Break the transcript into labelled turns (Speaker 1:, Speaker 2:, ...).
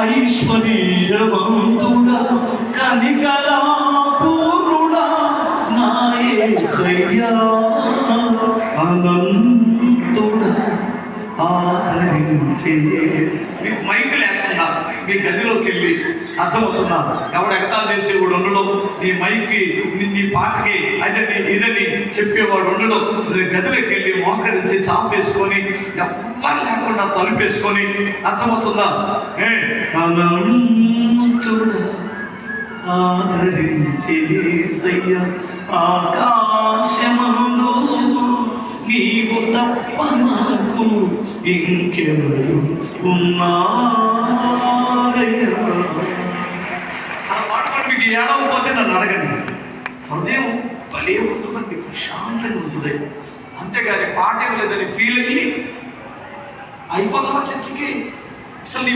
Speaker 1: ఐశ్వర్యవంతుడా కనికరా పూర్ణుడా నా యేసయ్యా అనంతుడా ఆదరించే. మీకు మైక్ లేకుండా మీ గదిలోకి వెళ్ళి అర్థమవుతుందా? ఎవడు ఎగతాలు చేసేవాడు ఉండడం, నీ మైక్కి నీ పాటకి అదని ఇదని చెప్పేవాడు ఉండడం. గదిలోకి వెళ్ళి మోకరించి చాపేసుకొని ఎవ్వరు లేకుండా తలుపేసుకొని, అర్థమవుతుందా? అనంతుడా ఆదరించే యేసయ్యా ఆకాశమందు నీవు తప్ప నాకు ఇంకెవరు ఉన్నారయ్యా. ఆ పాట మీకు ఏడవకపోతే నన్ను అడగండి. హృదయం భలే ఉంటుందండి, ప్రశాంతంగా ఉంటుంది. అంతేగాని పాట ఏం లేదని ఫీల్ అయ్యి అయిపోతావా చర్చికి? అసలు నీ